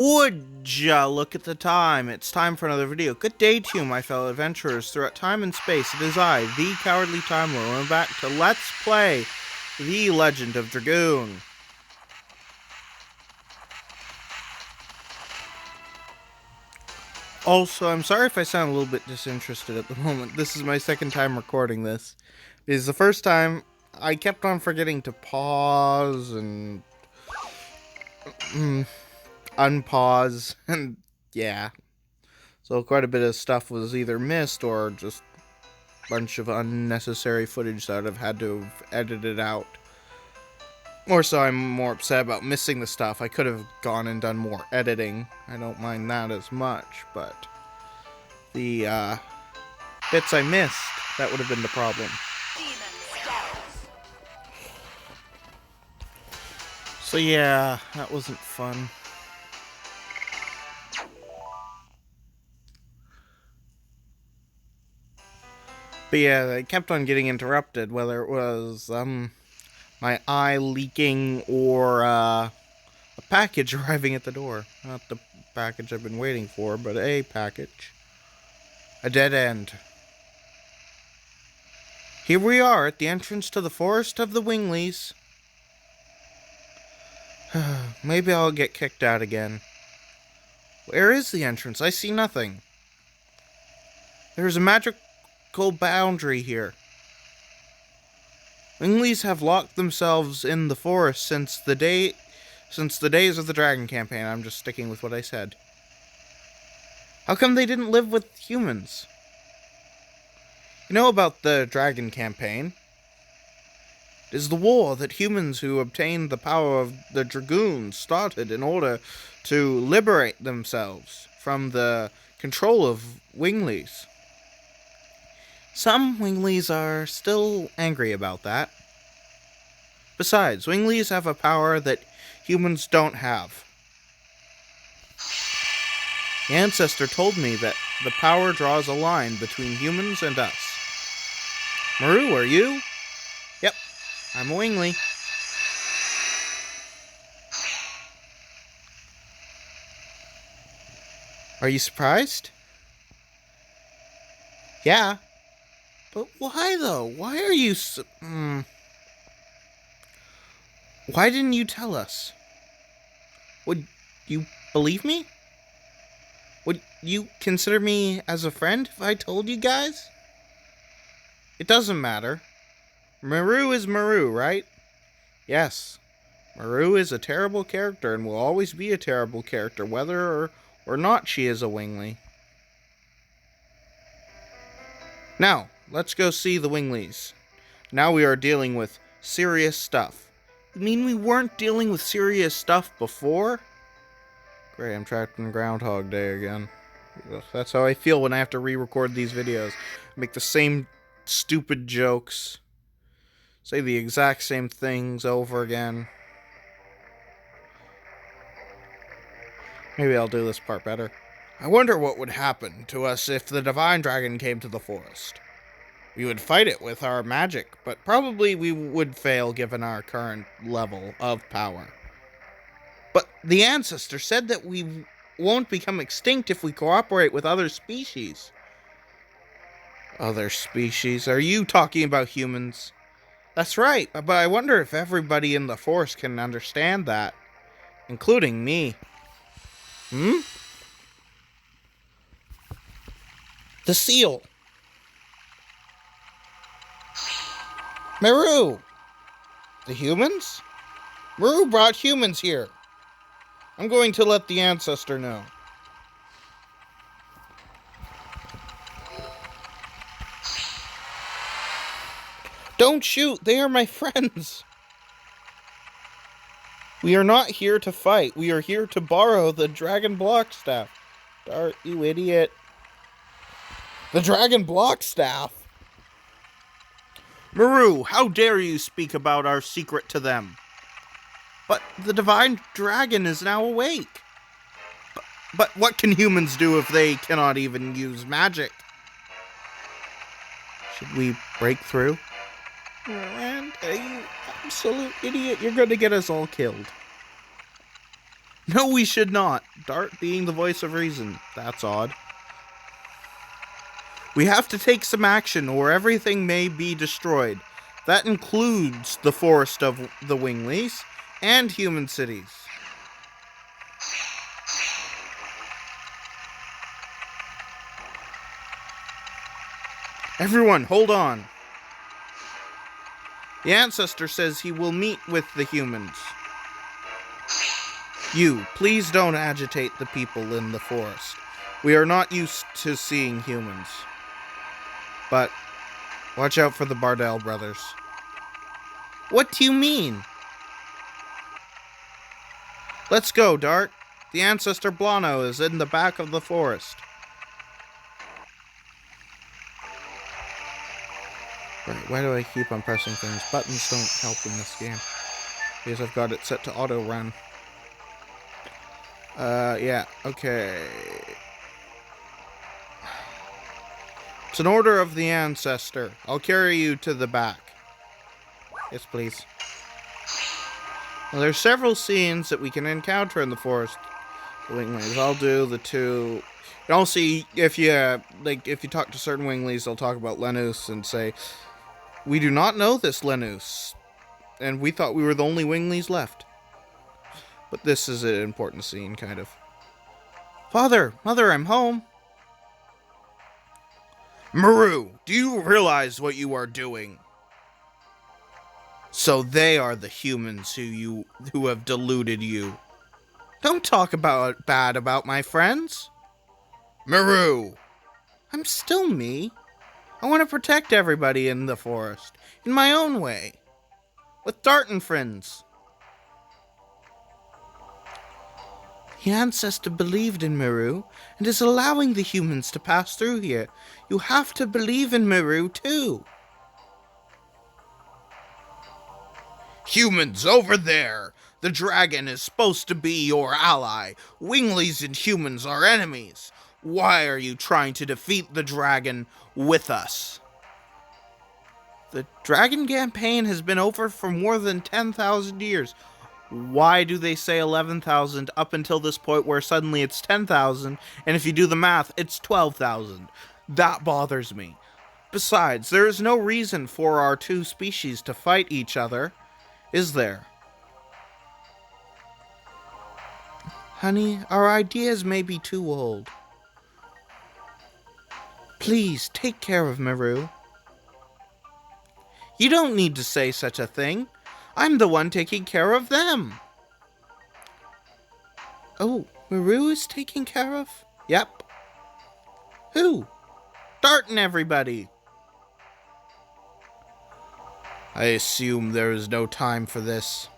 Would ya look at the time? It's time for another video. Good day to you, my fellow adventurers. Throughout time and space, it is I, the Cowardly Time Lord, and we're back to Let's Play The Legend of Dragoon. Also, I'm sorry if I sound a little bit disinterested at the moment. This is my second time recording this. It is the first time I kept on forgetting to pause and unpause, and yeah. So quite a bit of stuff was either missed or just a bunch of unnecessary footage that I've had to have edited out. Or so I'm more upset about missing the stuff. I could have gone and done more editing. I don't mind that as much, but the bits I missed, that would have been the problem. So yeah, that wasn't fun. But yeah, I kept on getting interrupted, whether it was my eye leaking or a package arriving at the door. Not the package I've been waiting for, but a package. A dead end. Here we are at the entrance to the forest of the Winglies. Maybe I'll get kicked out again. Where is the entrance? I see nothing. There's a magical boundary here. Winglies have locked themselves in the forest since the days of the Dragon campaign. I'm just sticking with what I said. How come they didn't live with humans? You know about the Dragon campaign? It is the war that humans who obtained the power of the Dragoon started in order to liberate themselves from the control of Winglies. Some Winglies are still angry about that. Besides, Winglies have a power that humans don't have. The ancestor told me that the power draws a line between humans and us. Maru, are you? Yep, I'm a Wingly. Are you surprised? Yeah. But why though? Why are you Why didn't you tell us? Would you believe me? Would you consider me as a friend if I told you guys? It doesn't matter. Maru is Maru, right? Yes. Maru is a terrible character and will always be a terrible character, whether or not she is a Wingly. Now, let's go see the Winglies. Now we are dealing with serious stuff. You mean we weren't dealing with serious stuff before? Great, I'm trapped in Groundhog Day again. That's how I feel when I have to re-record these videos. Make the same stupid jokes. Say the exact same things over again. Maybe I'll do this part better. I wonder what would happen to us if the Divine Dragon came to the forest. We would fight it with our magic, but probably we would fail given our current level of power. But the ancestor said that we won't become extinct if we cooperate with other species. Other species? Are you talking about humans? That's right, but I wonder if everybody in the forest can understand that, including me. The seal. Maru! The humans? Maru brought humans here. I'm going to let the ancestor know. Don't shoot, they are my friends. We are not here to fight. We are here to borrow the Dragon Block Staff. Dart, you idiot. The Dragon Block Staff? Maru, how dare you speak about our secret to them? But the Divine Dragon is now awake. But what can humans do if they cannot even use magic? Should we break through? Miranda, you absolute idiot. You're going to get us all killed. No, we should not. Dart being the voice of reason. That's odd. We have to take some action or everything may be destroyed. That includes the forest of the Winglies and human cities. Everyone, hold on. The ancestor says he will meet with the humans. You, please don't agitate the people in the forest. We are not used to seeing humans. But watch out for the Bardell brothers. What do you mean? Let's go, Dart. The ancestor Blano is in the back of the forest. Right, why do I keep on pressing things? Buttons don't help in this game. Because I've got it set to auto run. Yeah, okay. It's an order of the ancestor. I'll carry you to the back. Yes, please. Well, there's several scenes that we can encounter in the forest. The Winglies. I'll do the two. And I'll see if you talk to certain Winglies, they'll talk about Lenus and say, "We do not know this Lenus, and we thought we were the only Winglies left." But this is an important scene, kind of. Father, Mother, I'm home. Maru, do you realize what you are doing? So they are the humans who have deluded you. Don't talk bad about my friends. Maru! I'm still me. I want to protect everybody in the forest, in my own way. With Dart and friends. The ancestor believed in Miru and is allowing the humans to pass through here. You have to believe in Miru too. Humans over there! The dragon is supposed to be your ally. Winglies and humans are enemies. Why are you trying to defeat the dragon with us? The dragon campaign has been over for more than 10,000 years. Why do they say 11,000 up until this point where suddenly it's 10,000, and if you do the math, it's 12,000? That bothers me. Besides, there is no reason for our two species to fight each other, is there? Honey, our ideas may be too old. Please, take care of Maru. You don't need to say such a thing. I'm the one taking care of them. Oh, Maru is taken care of? Yep. Who? Dart and everybody. I assume there is no time for this.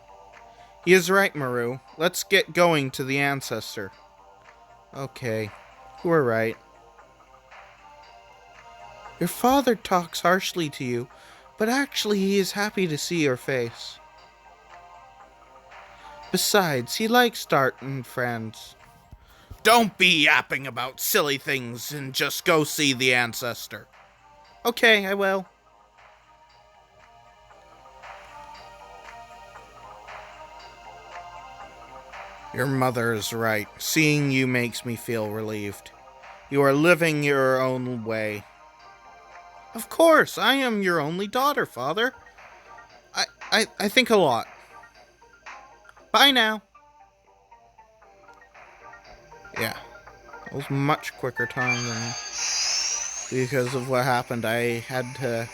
He is right, Maru. Let's get going to the ancestor. Okay, you were right. Your father talks harshly to you, but actually he is happy to see your face. Besides, he likes Dart and friends. Don't be yapping about silly things and just go see the ancestor. Okay, I will. Your mother is right. Seeing you makes me feel relieved. You are living your own way. Of course, I am your only daughter, Father. I think a lot. Bye now. Yeah. It was much quicker time than... Because of what happened, I had to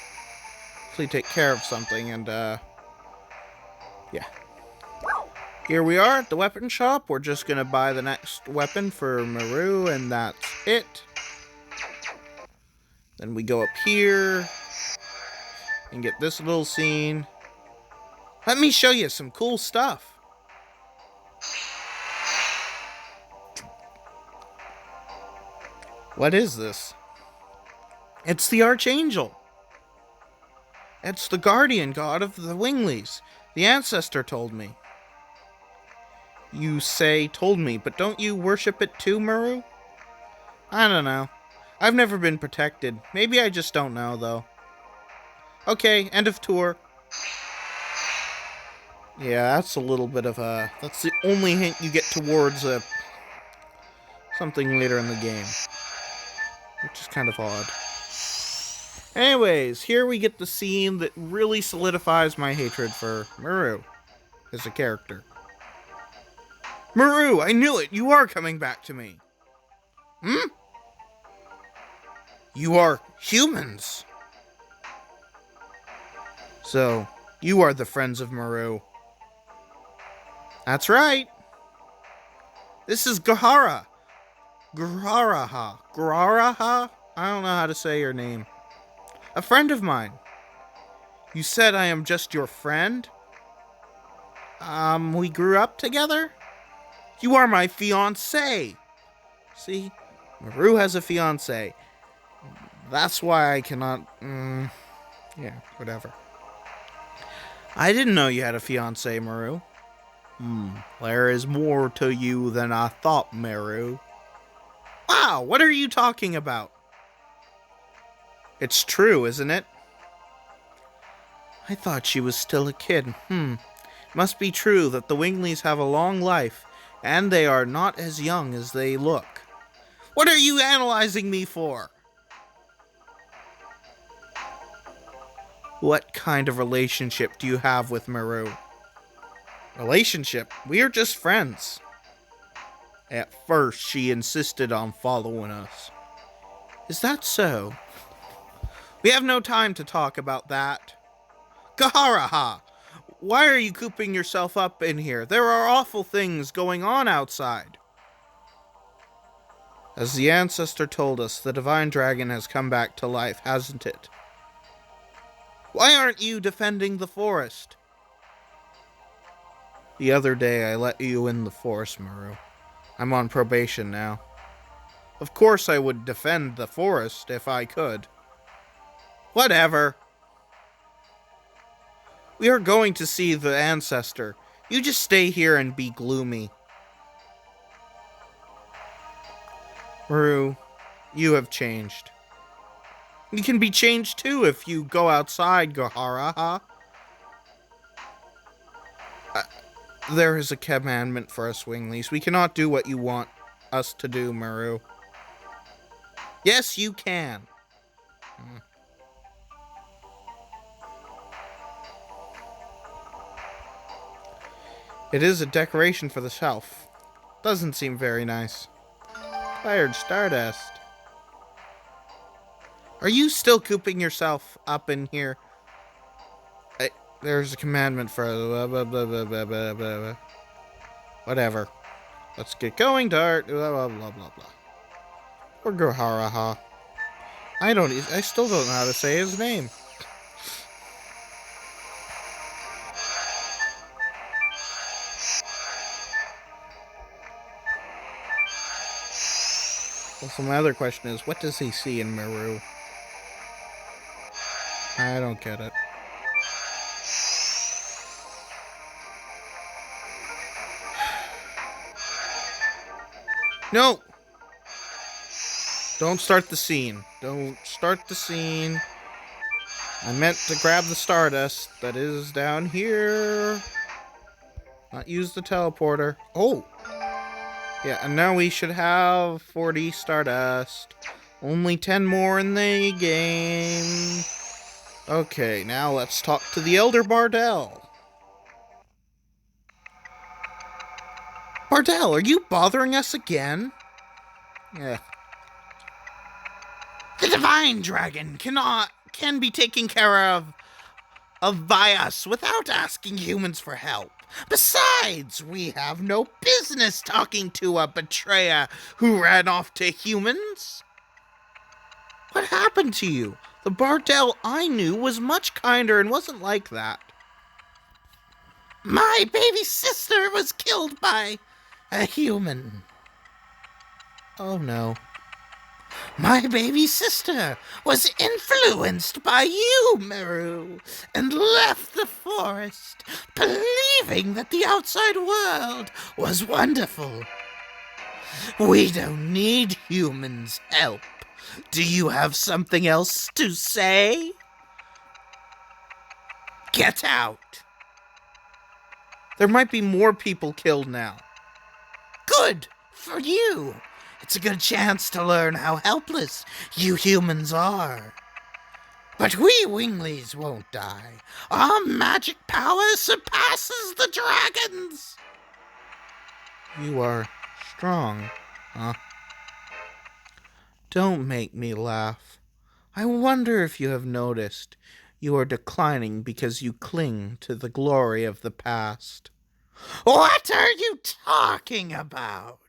actually take care of something, and, yeah. Here we are at the weapon shop. We're just gonna buy the next weapon for Maru, and that's it. Then we go up here and get this little scene. Let me show you some cool stuff. What is this? It's the Archangel. It's the guardian god of the Winglies. The ancestor told me. You say told me, but don't you worship it too, Maru? I don't know. I've never been protected. Maybe I just don't know, though. Okay, end of tour. Yeah, that's a little bit of a... That's the only hint you get towards something later in the game. Which is kind of odd. Anyways, here we get the scene that really solidifies my hatred for Maru as a character. Maru, I knew it! You are coming back to me! Hmm? You are humans! So, you are the friends of Maru. That's right! This is Gahara! Gaharaha. Gaharaha? I don't know how to say your name. A friend of mine. You said I am just your friend? We grew up together? You are my fiancé! See? Maru has a fiancé. That's why I cannot... yeah, whatever. I didn't know you had a fiancé, Maru. There is more to you than I thought, Maru. Wow, what are you talking about? It's true, isn't it? I thought she was still a kid. Must be true that the Winglies have a long life, and they are not as young as they look. What are you analyzing me for? What kind of relationship do you have with Maru? Relationship? We are just friends. At first, she insisted on following us. Is that so? We have no time to talk about that. Gaharaha! Why are you cooping yourself up in here? There are awful things going on outside. As the ancestor told us, the divine dragon has come back to life, hasn't it? Why aren't you defending the forest? The other day I let you in the forest, Maru. I'm on probation now. Of course I would defend the forest if I could. Whatever. We are going to see the ancestor. You just stay here and be gloomy. Maru, you have changed. You can be changed too if you go outside, Gahara. There is a commandment for us Winglies. We cannot do what you want us to do, Maru. Yes, you can. It is a decoration for the shelf. Doesn't seem very nice. Tired Stardust. Are you still cooping yourself up in here? There's a commandment for... Whatever. Let's get going, Dart. Blah, blah, blah, blah, blah. Or Gaharaha. I still don't know how to say his name. So my other question is, what does he see in Maru? I don't get it. No! Don't start the scene. Don't start the scene. I meant to grab the Stardust that is down here. Not use the teleporter. Oh! Yeah, and now we should have 40 Stardust. Only 10 more in the game. Okay, now let's talk to the Elder Bardell. Bardell, are you bothering us again? Yeah. The Divine Dragon can be taken care of by us without asking humans for help. Besides, we have no business talking to a betrayer who ran off to humans. What happened to you? The Bardell I knew was much kinder and wasn't like that. My baby sister was killed by a human. Oh no. My baby sister was influenced by you, Maru, and left the forest, believing that the outside world was wonderful. We don't need humans' help. Do you have something else to say? Get out. There might be more people killed now. Good for you. It's a good chance to learn how helpless you humans are. But we Winglies won't die. Our magic power surpasses the dragons. You are strong, huh? Don't make me laugh. I wonder if you have noticed you are declining because you cling to the glory of the past. What are you talking about?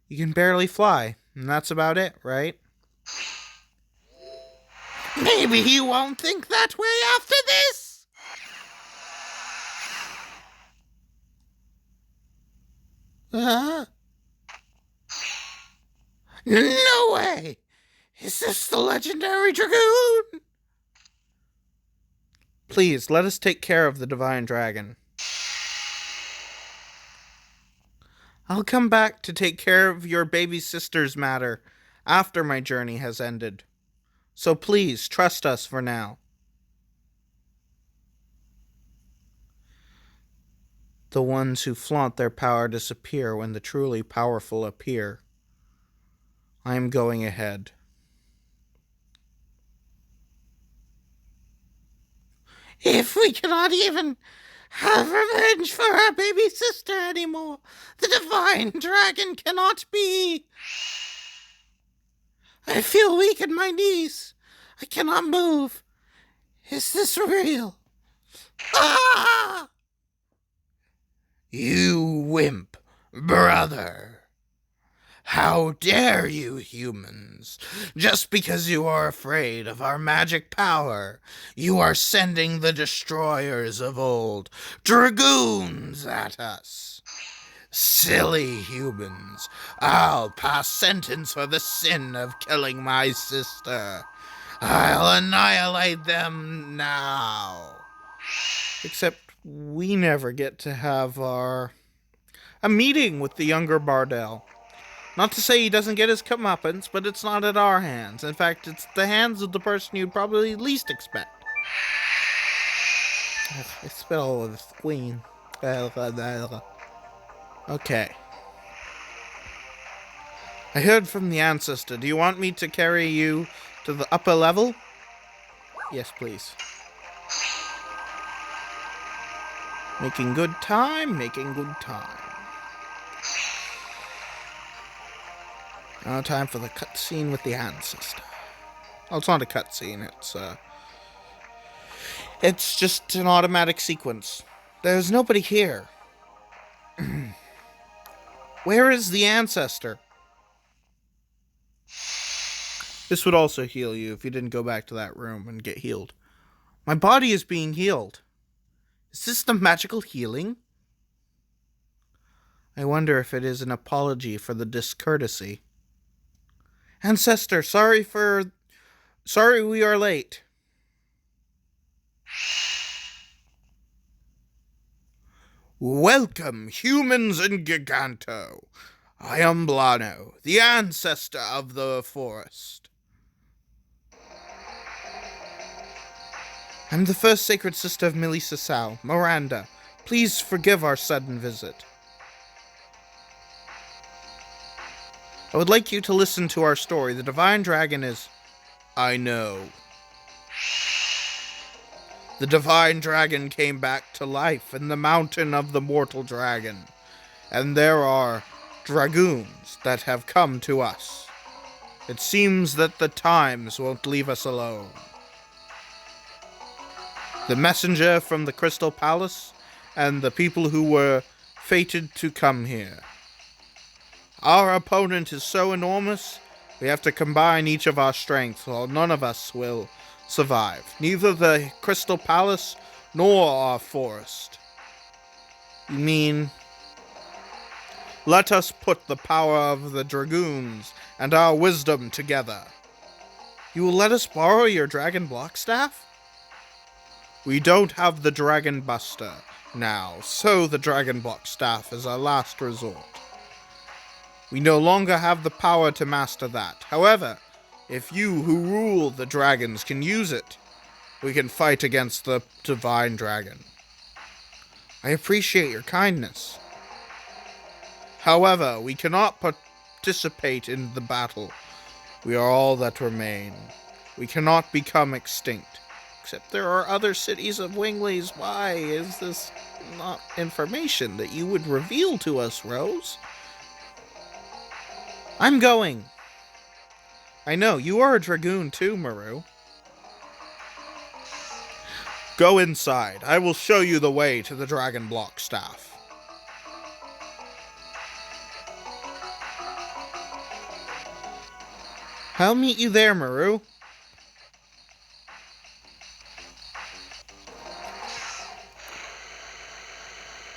You can barely fly, and that's about it, right? Maybe you won't think that way after this. No way! Is this the legendary Dragoon? Please, let us take care of the divine dragon. I'll come back to take care of your baby sister's matter after my journey has ended. So please, trust us for now. The ones who flaunt their power disappear when the truly powerful appear. I am going ahead. If we cannot even have revenge for our baby sister anymore, the divine dragon cannot be. I feel weak in my knees. I cannot move. Is this real? Ah! You wimp, brother. How dare you, humans? Just because you are afraid of our magic power, you are sending the destroyers of old, Dragoons, at us. Silly humans, I'll pass sentence for the sin of killing my sister. I'll annihilate them now. Except we never get to have a meeting with the younger Bardell. Not to say he doesn't get his comeuppance, but it's not at our hands. In fact, it's the hands of the person you'd probably least expect. I spell with queen. Okay. I heard from the ancestor. Do you want me to carry you to the upper level? Yes, please. Making good time, making good time. Now time for the cutscene with the ancestor. Oh, it's not a cutscene, it's just an automatic sequence. There's nobody here. Where is the ancestor? This would also heal you if you didn't go back to that room and get healed. My body is being healed. Is this the magical healing? I wonder if it is an apology for the discourtesy. Ancestor, sorry we are late. Welcome, humans in Giganto. I am Blano, the ancestor of the forest. I'm the first sacred sister of Melissa Sal, Miranda. Please forgive our sudden visit. I would like you to listen to our story. The divine dragon is... I know. The divine dragon came back to life in the mountain of the mortal dragon. And there are dragoons that have come to us. It seems that the times won't leave us alone. The messenger from the Crystal Palace and the people who were fated to come here. Our opponent is so enormous, we have to combine each of our strengths, or none of us will survive. Neither the Crystal Palace nor our forest. You mean... Let us put the power of the Dragoons and our wisdom together. You will let us borrow your Dragon Block Staff? We don't have the Dragon Buster now, so the Dragon Block Staff is our last resort. We no longer have the power to master that. However, if you who rule the dragons can use it, we can fight against the divine dragon. I appreciate your kindness. However, we cannot participate in the battle. We are all that remain. We cannot become extinct. Except there are other cities of Winglies. Why is this not information that you would reveal to us, Rose? I'm going. I know, you are a Dragoon too, Maru. Go inside. I will show you the way to the Dragon Block staff. I'll meet you there, Maru.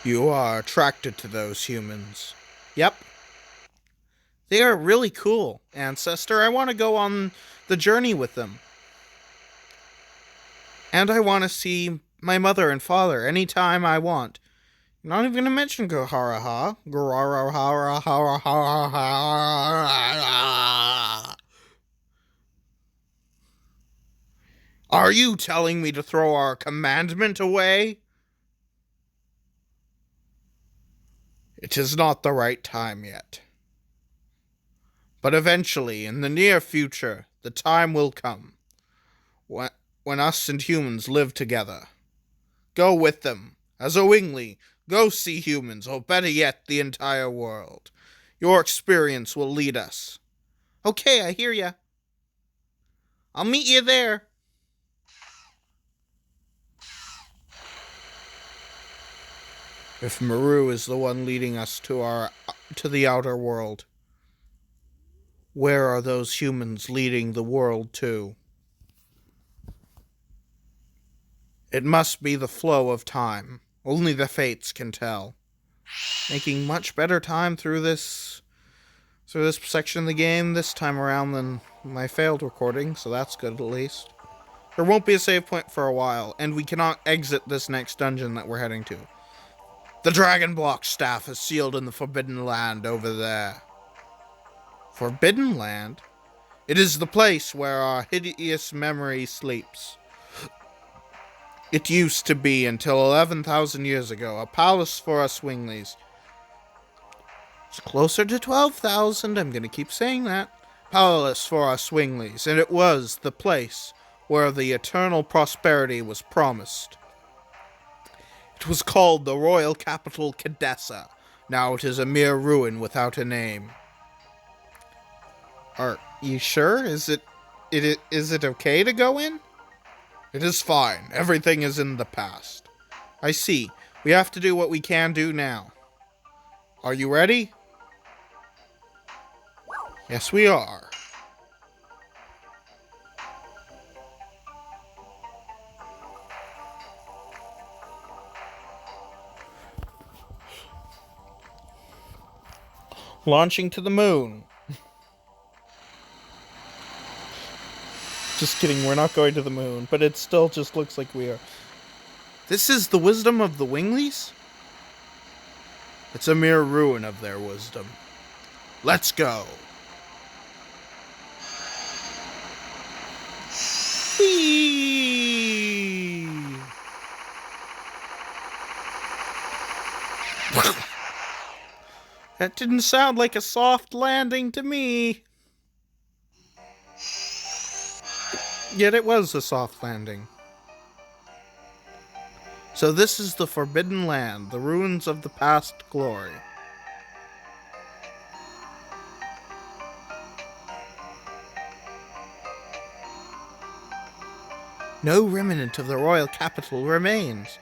You are attracted to those humans. Yep. They are really cool, Ancestor. I want to go on the journey with them. And I want to see my mother and father anytime I want. I'm not even going to mention Gaharaha. Are you telling me to throw our commandment away? It is not the right time yet. But eventually, in the near future, the time will come when us and humans live together. Go with them. As a Wingly, go see humans, or better yet, the entire world. Your experience will lead us. Okay, I hear ya. I'll meet you there. If Maru is the one leading us to the outer world, where are those humans leading the world to? It must be the flow of time. Only the fates can tell. Making much better time through this section of the game this time around than my failed recording, so that's good at least. There won't be a save point for a while, and we cannot exit this next dungeon that we're heading to. The Dragon Block staff is sealed in the Forbidden Land over there. Forbidden Land? It is the place where our hideous memory sleeps. It used to be, until 11,000 years ago, a palace for us Winglies. It's closer to 12,000, I'm going to keep saying that. Palace for us Winglies, and it was the place where the eternal prosperity was promised. It was called the Royal Capital Cadessa. Now it is a mere ruin without a name. Are you sure? Is it okay to go in? It is fine. Everything is in the past. I see. We have to do what we can do now. Are you ready? Yes, we are. Launching to the moon. Just kidding, we're not going to the moon, but it still just looks like we are. This is the wisdom of the Winglies? It's a mere ruin of their wisdom. Let's go. Whee! That didn't sound like a soft landing to me. Yet it was a soft landing. So this is the Forbidden Land, the ruins of the past glory. No remnant of the royal capital remains.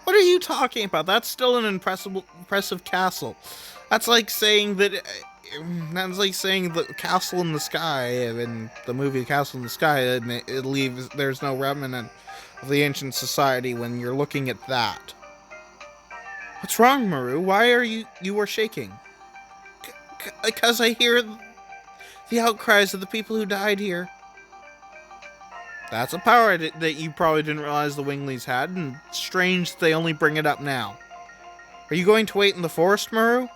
What are you talking about? That's still an impressive castle. That's like saying that the castle in the sky in the movie Castle in the Sky, and it leaves there's no remnant of the ancient society when you're looking at that. What's wrong, Maru? Why are you are shaking? Because I hear the outcries of the people who died here. That's a power that you probably didn't realize the Winglies had, and strange they only bring it up now. Are you going to wait in the forest, Maru?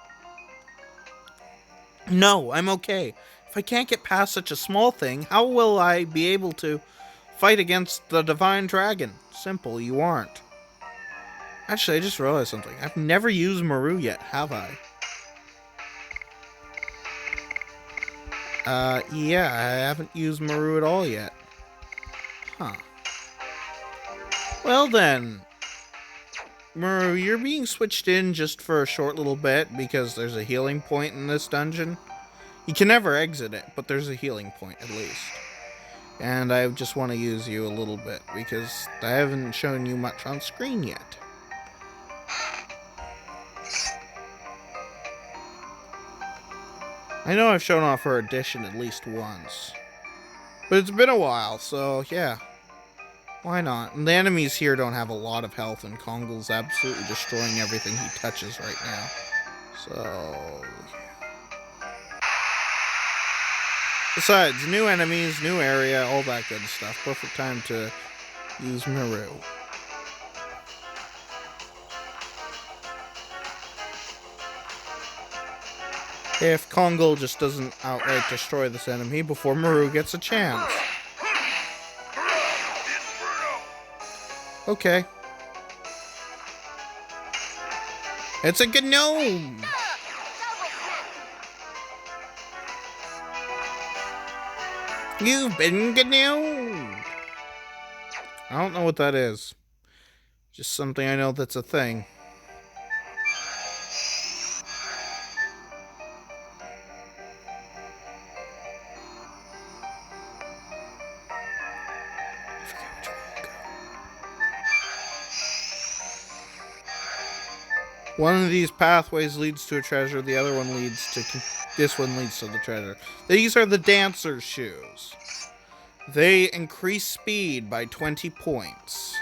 No, I'm okay. If I can't get past such a small thing, how will I be able to fight against the divine dragon? Simple, you aren't. Actually, I just realized something. I've never used Maru yet, have I? Yeah, I haven't used Maru at all yet. Huh. Well then, Maru, you're being switched in just for a short little bit because there's a healing point in this dungeon. You can never exit it, but there's a healing point at least. And I just want to use you a little bit because I haven't shown you much on screen yet. I know I've shown off her addition at least once. But it's been a while, so yeah. Why not? And the enemies here don't have a lot of health, and Kongol's absolutely destroying everything he touches right now. So... Besides, new enemies, new area, all that good stuff. Perfect time to use Maru. If Kongol just doesn't outright destroy this enemy before Maru gets a chance. Okay. It's a gnome! You've been gnomed! I don't know what that is. Just something I know that's a thing. One of these pathways leads to a treasure, the other one leads to... This one leads to the treasure. These are the dancer's shoes. They increase speed by 20 points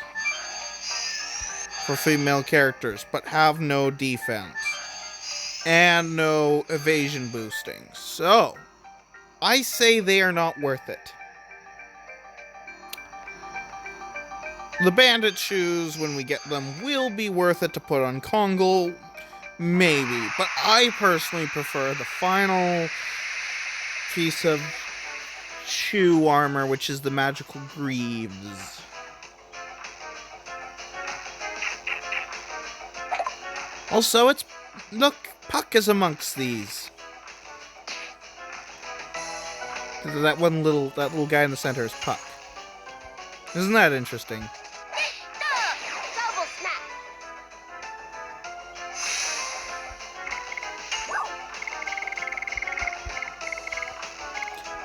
for female characters, but have no defense and no evasion boosting. So, I say they are not worth it. The bandit shoes, when we get them, will be worth it to put on Kongol. Maybe. But I personally prefer the final piece of shoe armor, which is the magical greaves. Also, it's... Look, Puck is amongst these. That little guy in the center is Puck. Isn't that interesting?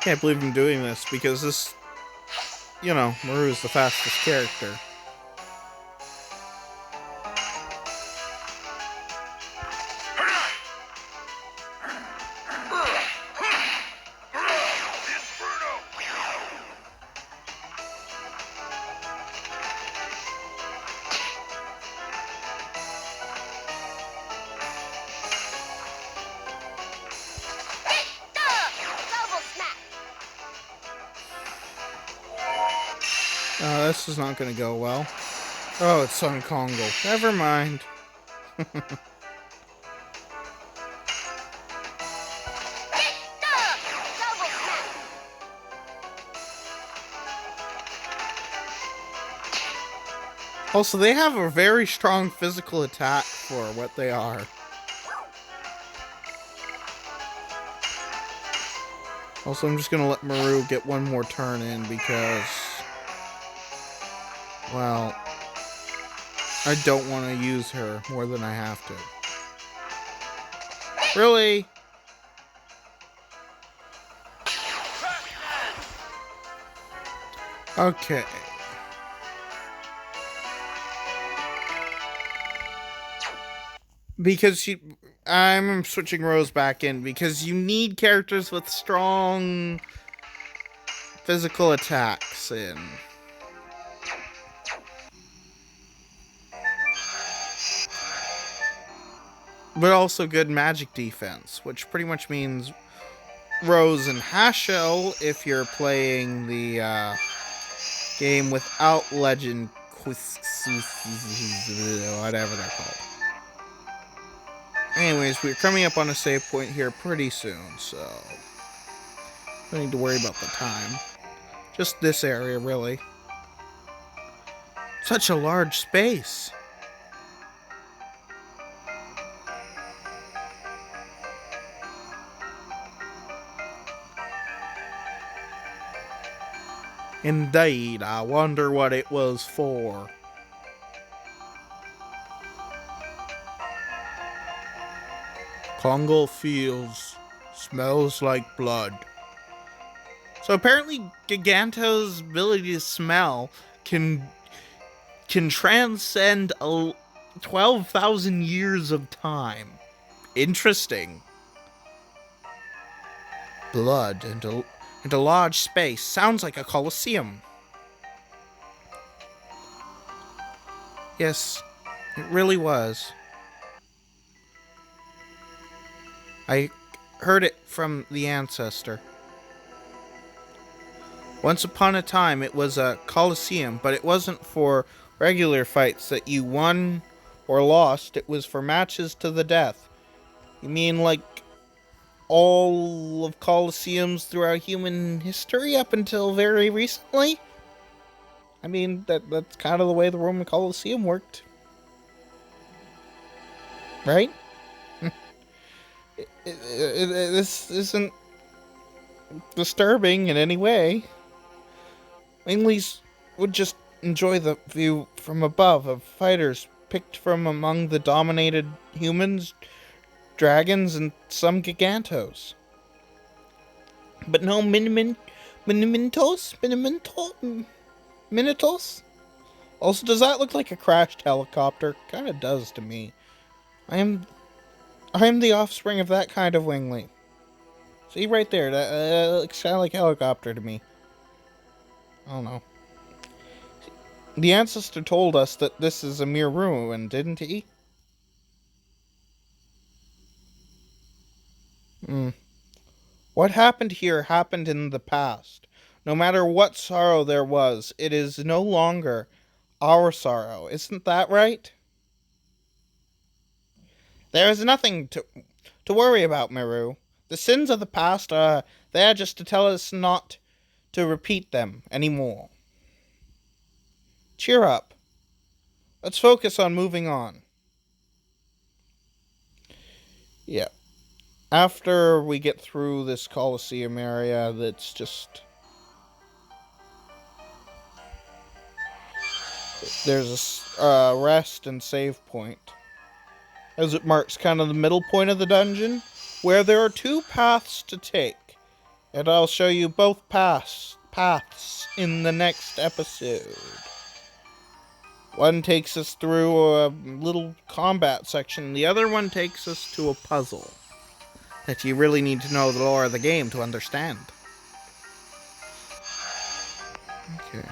Can't believe I'm doing this because this, you know, Maru is the fastest character. This is not going to go well. Oh, it's on Kongo. Never mind. Also, they have a very strong physical attack for what they are. Also, I'm just going to let Maru get one more turn in because... Well, I don't want to use her more than I have to. Really? Okay. Because I'm switching Rose back in because you need characters with strong physical attacks in. But also good magic defense, which pretty much means Rose and Hashel if you're playing the game without legend whatever they're called. Anyways, we're coming up on a save point here pretty soon, so don't need to worry about the time. Just this area, really. Such a large space. Indeed, I wonder what it was for. Congo feels, smells like blood. So apparently Giganto's ability to smell can transcend 12,000 years of time. Interesting. Blood and a large space. Sounds like a coliseum. Yes, it really was. I heard it from the ancestor. Once upon a time, it was a coliseum, but it wasn't for regular fights that you won or lost. It was for matches to the death. You mean like all of coliseums throughout human history up until very recently? I mean, that's kind of the way the Roman Colosseum worked. Right? This isn't disturbing in any way. Winglies would just enjoy the view from above of fighters picked from among the dominated humans, dragons, and some gigantos. But no Minotaurs? Also, does that look like a crashed helicopter? Kinda does to me. I am the offspring of that kind of wingling. See right there, that looks kinda like a helicopter to me. I don't know. The ancestor told us that this is a mere ruin, didn't he? What happened here happened in the past. No matter what sorrow there was, it is no longer our sorrow. Isn't that right? There is nothing to worry about, Meru. The sins of the past are there just to tell us not to repeat them anymore. Cheer up. Let's focus on moving on. Yeah. After we get through this Colosseum area, that's just... there's a rest and save point, as it marks kind of the middle point of the dungeon, where there are two paths to take. And I'll show you both paths in the next episode. One takes us through a little combat section. The other one takes us to a puzzle that you really need to know the lore of the game to understand. Okay.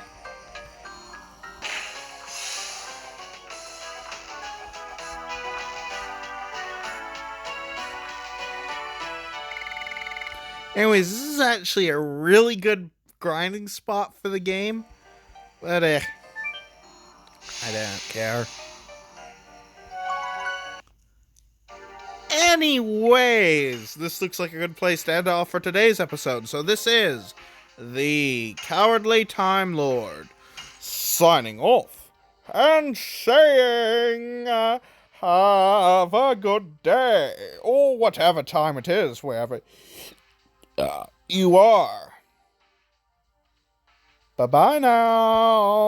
Anyways, this is actually a really good grinding spot for the game. But, I don't care. Anyways, this looks like a good place to end off for today's episode. So this is the Cowardly Time Lord signing off and saying, have a good day, or whatever time it is, wherever you are. Bye-bye now.